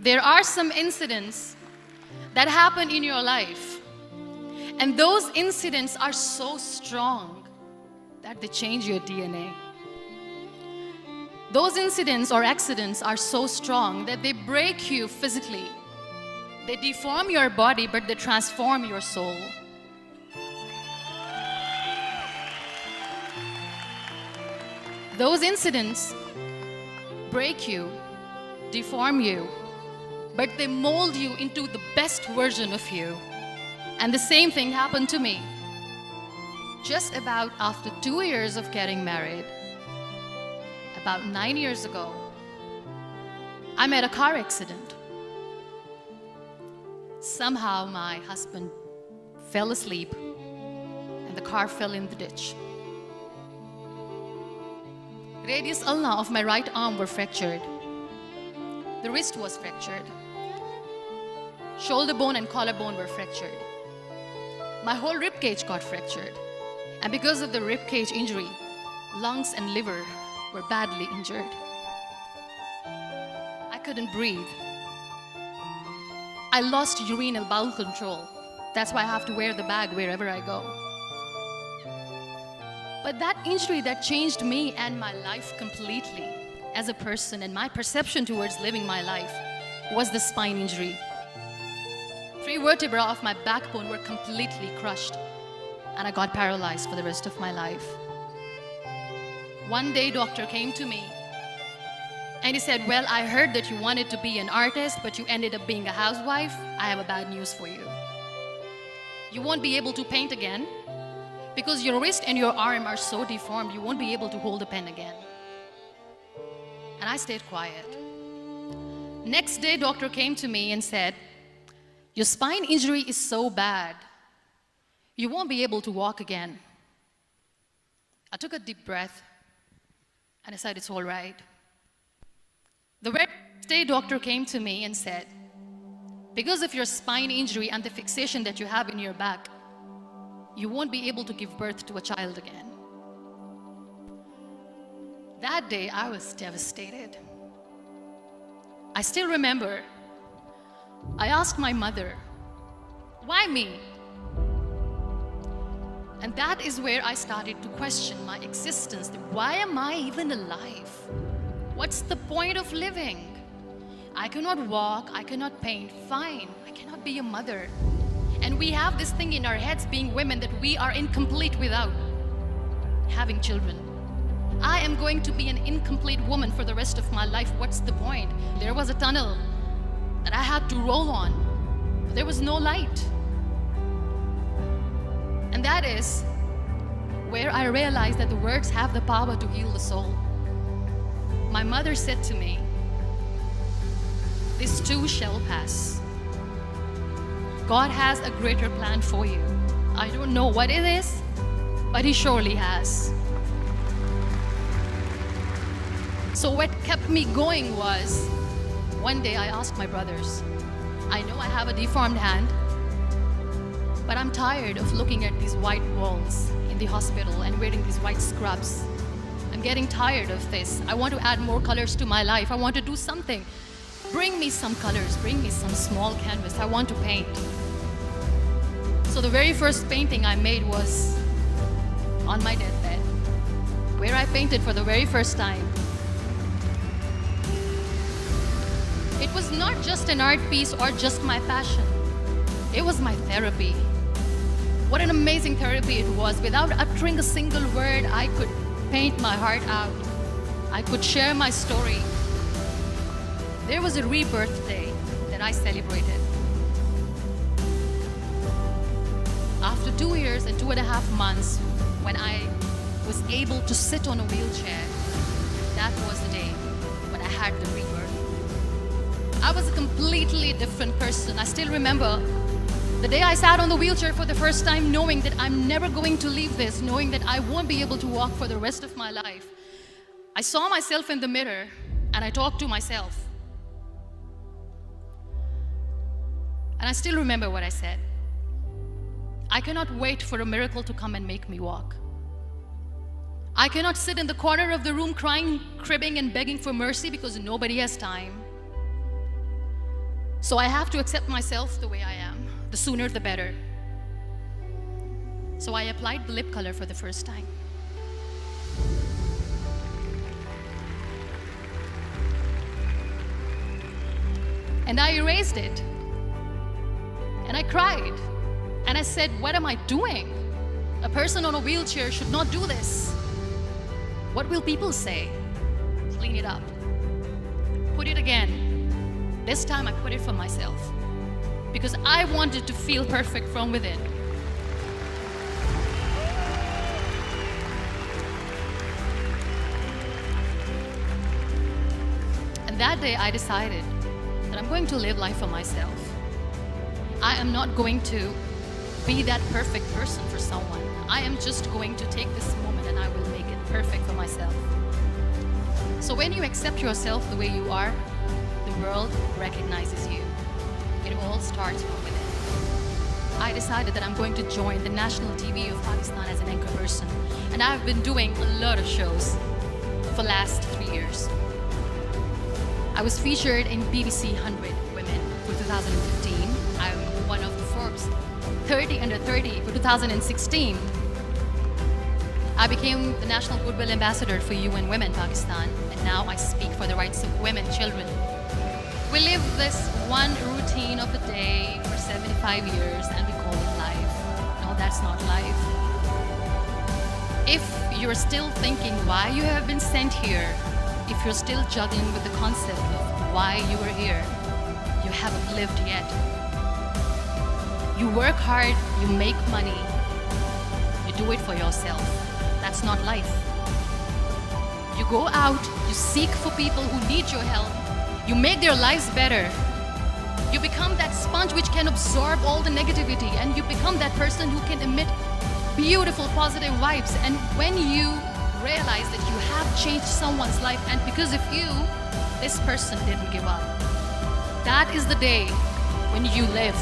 There are some incidents that happen in your life, and those incidents are so strong that they change your DNA. Those incidents or accidents are so strong that they break you physically. They deform your body, but they transform your soul. Those incidents break you, deform you, but they mold you into the best version of you. And the same thing happened to me. Just about after 2 years of getting married, about 9 years ago, I met a car accident. Somehow my husband fell asleep and the car fell in the ditch. Radius ulna of my right arm were fractured. The wrist was fractured. Shoulder bone and collarbone were fractured. My whole rib cage got fractured. And because of the rib cage injury, lungs and liver were badly injured. I couldn't breathe. I lost urinary bowel control. That's why I have to wear the bag wherever I go. But that injury that changed me and my life completely as a person and my perception towards living my life was the spine injury. 3 vertebrae of my backbone were completely crushed, and I got paralyzed for the rest of my life. One day, doctor came to me and he said, "Well, I heard that you wanted to be an artist, but you ended up being a housewife. I have a bad news for you. You won't be able to paint again because your wrist and your arm are so deformed, you won't be able to hold a pen again." And I stayed quiet. Next day, doctor came to me and said, "Your spine injury is so bad, you won't be able to walk again." I took a deep breath and I said, "It's all right." The very next day, doctor came to me and said, "Because of your spine injury and the fixation that you have in your back, you won't be able to give birth to a child again." That day, I was devastated. I still remember, I asked my mother, "Why me?" And that is where I started to question my existence. Why am I even alive? What's the point of living? I cannot walk, I cannot paint, fine, I cannot be a mother. And we have this thing in our heads, being women, that we are incomplete without having children. I am going to be an incomplete woman for the rest of my life. What's the point? There was a tunnel that I had to roll on, but there was no light. And that is where I realized that the words have the power to heal the soul. My mother said to me, "This too shall pass. God has a greater plan for you. I don't know what it is, but He surely has." So what kept me going was, one day I asked my brothers, "I know I have a deformed hand, but I'm tired of looking at these white walls in the hospital and wearing these white scrubs. I'm getting tired of this. I want to add more colors to my life. I want to do something. Bring me some colors, bring me some small canvas. I want to paint." So the very first painting I made was on my deathbed, where I painted for the very first time. It was not just an art piece or just my passion. It was my therapy. What an amazing therapy it was. Without uttering a single word, I could paint my heart out. I could share my story. There was a rebirth day that I celebrated. After 2 years and 2.5 months, when I was able to sit on a wheelchair, that was the day when I had the rebirth. I was a completely different person. I still remember the day I sat on the wheelchair for the first time, knowing that I'm never going to leave this, knowing that I won't be able to walk for the rest of my life. I saw myself in the mirror and I talked to myself. And I still remember what I said. I cannot wait for a miracle to come and make me walk. I cannot sit in the corner of the room crying, cribbing, and begging for mercy because nobody has time. So I have to accept myself the way I am. The sooner the better. So I applied the lip color for the first time. And I erased it. And I cried. And I said, what am I doing? A person on a wheelchair should not do this. What will people say? Clean it up. Put it again. This time I put it for myself. Because I wanted to feel perfect from within. And that day I decided that I'm going to live life for myself. I am not going to be that perfect person for someone. I am just going to take this moment and I will make it perfect for myself. So when you accept yourself the way you are, the world recognizes you. It all starts from within. I decided that I'm going to join the national TV of Pakistan as an anchor person. And I've been doing a lot of shows for the last 3 years. I was featured in BBC 100 Women for 2015. I'm one of the Forbes 30 Under 30 for 2016. I became the National Goodwill Ambassador for UN Women Pakistan, and now I speak for the rights of women, children. We live this one routine of a day for 75 years and we call it life. No, that's not life. If you're still thinking why you have been sent here, if you're still juggling with the concept of why you are here, you haven't lived yet. You work hard, you make money, you do it for yourself. That's not life. You go out, you seek for people who need your help, you make their lives better. You become that sponge which can absorb all the negativity, and you become that person who can emit beautiful, positive vibes. And when you realize that you have changed someone's life, and because of you, this person didn't give up, that is the day when you live.